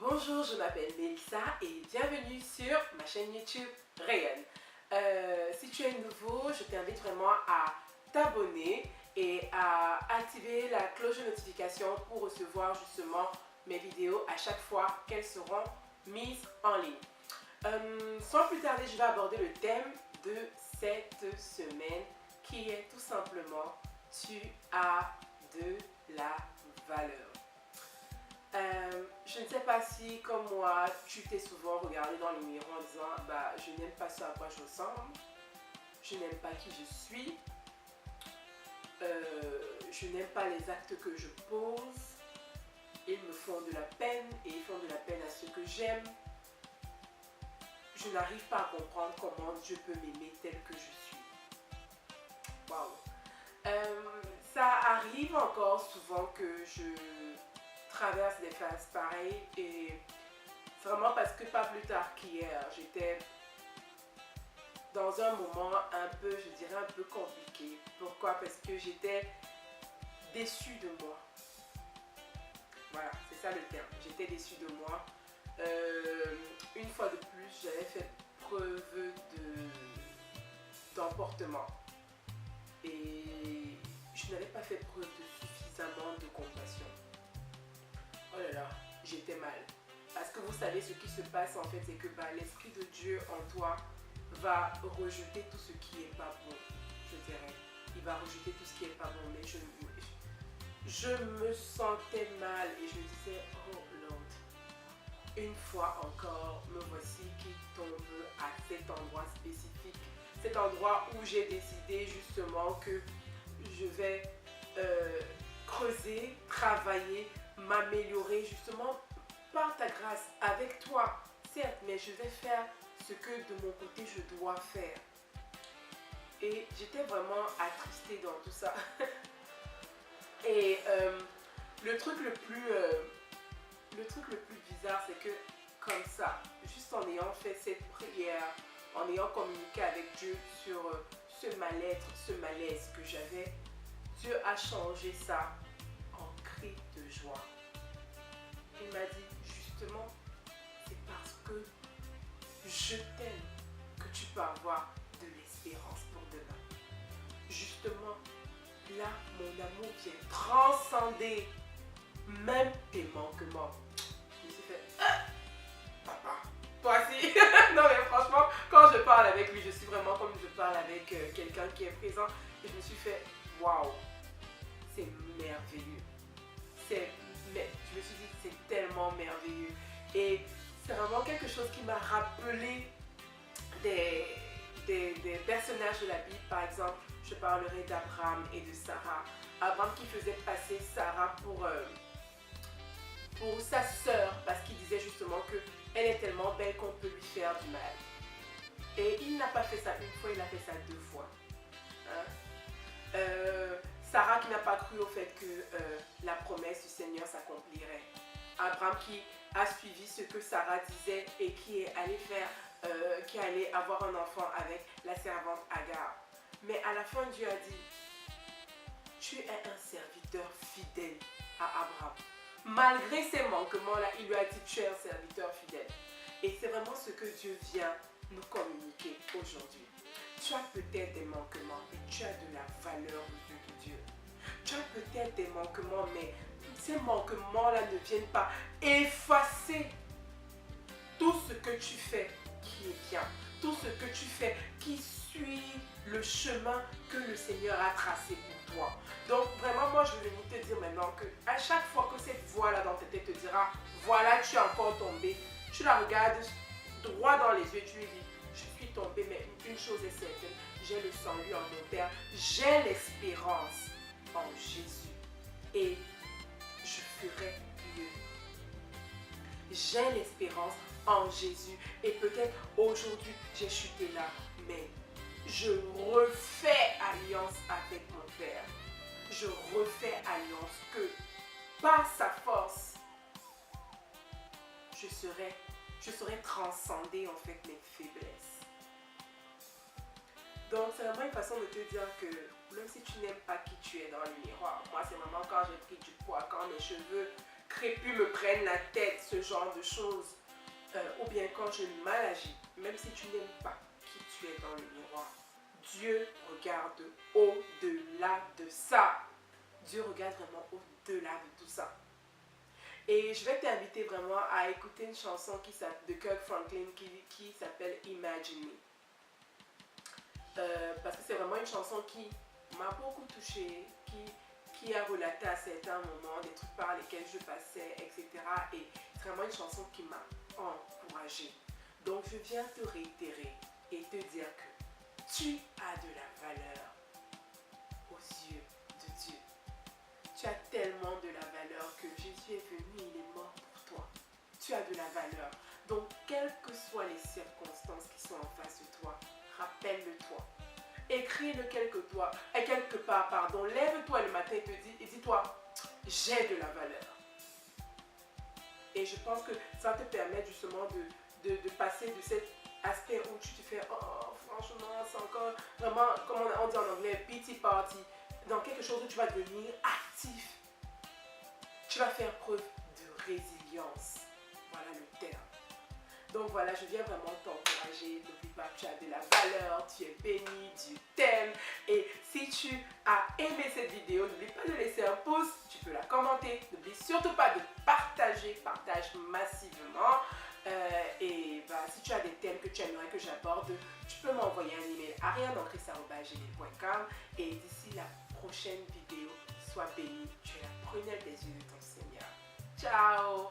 Bonjour, je m'appelle Mélissa et bienvenue sur ma chaîne YouTube Rayonne. Si tu es nouveau, je t'invite vraiment à t'abonner et à activer la cloche de notification pour recevoir justement mes vidéos à chaque fois qu'elles seront mises en ligne. Sans plus tarder, je vais aborder le thème de cette semaine qui est tout simplement « Tu as de la valeur ». Je ne sais pas si, comme moi, tu t'es souvent regardé dans le miroir en disant bah, je n'aime pas ce à quoi je ressemble, je n'aime pas qui je suis, je n'aime pas les actes que je pose, ils me font de la peine et ils font de la peine à ceux que j'aime. Je n'arrive pas à comprendre comment Dieu peut m'aimer tel que je suis. Waouh! Ça arrive encore souvent que je traverse des phases pareilles et vraiment parce que pas plus tard qu'hier, j'étais dans un moment un peu, je dirais un peu compliqué. Pourquoi? Parce que j'étais déçue de moi. Voilà, c'est ça le terme. J'étais déçue de moi. Une fois de plus, j'avais fait preuve d'emportement. Et je n'avais pas fait preuve de suffisamment de compassion. Oh là là, j'étais mal. Parce que vous savez, ce qui se passe en fait, c'est que l'Esprit de Dieu en toi va rejeter tout ce qui n'est pas bon, je dirais. Il va rejeter tout ce qui n'est pas bon, mais je me sentais mal et je me disais, oh Lord, une fois encore, me voici qui tombe à cet endroit spécifique. Cet endroit où j'ai décidé justement que je vais creuser, travailler, m'améliorer justement par ta grâce, avec toi, certes, mais je vais faire ce que de mon côté je dois faire. Et j'étais vraiment attristée dans tout ça. Et le truc le plus bizarre, c'est que comme ça, juste en ayant fait cette prière, en ayant communiqué avec Dieu sur ce mal-être, ce malaise que j'avais, Dieu a changé ça en cri de joie. Il m'a dit, justement, c'est parce que je t'aime que tu peux avoir de l'espérance pour demain. Justement, là, mon amour vient transcender même tes manquements. Je me suis fait, papa, toi aussi. Non mais franchement, quand je parle avec lui, je suis vraiment comme je parle avec quelqu'un qui est présent. Et je me suis fait, waouh, c'est merveilleux. Mais je me suis dit, c'est tellement merveilleux. Et c'est vraiment quelque chose qui m'a rappelé des personnages de la Bible. Par exemple, je parlerai d'Abraham et de Sarah. Abraham qui faisait passer Sarah pour sa sœur parce qu'il disait justement qu'elle est tellement belle qu'on peut lui faire du mal. Et il n'a pas fait ça une fois, il a fait ça deux fois. Hein? Sarah qui n'a pas cru au fait que la promesse du Seigneur s'accomplirait. Abraham qui a suivi ce que Sarah disait et qui est allé qui allait avoir un enfant avec la servante Agar. Mais à la fin, Dieu a dit, tu es un serviteur fidèle à Abraham. Malgré ses manquements-là, il lui a dit, tu es un serviteur fidèle. Et c'est vraiment ce que Dieu vient nous communiquer aujourd'hui. Tu as peut-être des manquements, mais tu as de la valeur aux yeux de Dieu. Tu as peut-être des manquements, mais ces manquements-là ne viennent pas effacer tout ce que tu fais qui est bien. Tout ce que tu fais qui suit le chemin que le Seigneur a tracé pour toi. Donc vraiment, moi je vais venir te dire maintenant que à chaque fois que cette voix-là dans ta tête te dira, voilà, tu es encore tombé, tu la regardes droit dans les yeux, tu lui dis, je suis tombée, mais une chose est certaine, j'ai le salut en mon Père, j'ai l'espérance en Jésus et je ferai mieux. J'ai l'espérance en Jésus et peut-être aujourd'hui j'ai chuté là, mais je refais alliance avec mon Père. Je refais alliance que par sa force, je serai transcender en fait mes faiblesses. Donc c'est vraiment une façon de te dire que même si tu n'aimes pas qui tu es dans le miroir, moi c'est vraiment quand j'ai pris du poids, quand mes cheveux prépuces me prennent la tête, ce genre de choses. Ou bien quand je mal agis, même si tu n'aimes pas qui tu es dans le miroir, Dieu regarde au-delà de ça. Dieu regarde vraiment au-delà de tout ça. Et je vais t'inviter vraiment à écouter une chanson de Kirk Franklin qui s'appelle Imagine Me. Parce que c'est vraiment une chanson qui m'a beaucoup touchée, qui a relaté à certains moments des trucs par lesquels je passais, etc. Et c'est vraiment une chanson qui m'a encouragée. Donc je viens te réitérer et te dire que tu as de la valeur aux yeux de Dieu. Tu as tellement de la valeur que Jésus est venu, il est mort pour toi. Tu as de la valeur. Donc quelles que soient les circonstances qui sont en face de toi, rappelle-le-toi. Écris-le quelque part, pardon. Lève-toi le matin et dis-toi, j'ai de la valeur. Et je pense que ça te permet justement de passer de cet aspect où tu te fais, oh franchement, c'est encore vraiment, comme on dit en anglais, pity party, dans quelque chose où tu vas devenir actif. Tu vas faire preuve de résilience. Voilà le terme. Donc voilà, je viens vraiment t'encourager. N'oublie pas que tu as de la valeur, tu es béni, Dieu t'aime. Et si tu as aimé cette vidéo, n'oublie pas de laisser un pouce, tu peux la commenter. N'oublie surtout pas de partager, partage massivement. Si tu as des thèmes que tu aimerais que j'aborde, tu peux m'envoyer un email à ariane.chris@gmail.com. Et d'ici la prochaine vidéo, sois béni, tu es la prunelle des yeux de ton Seigneur. Ciao!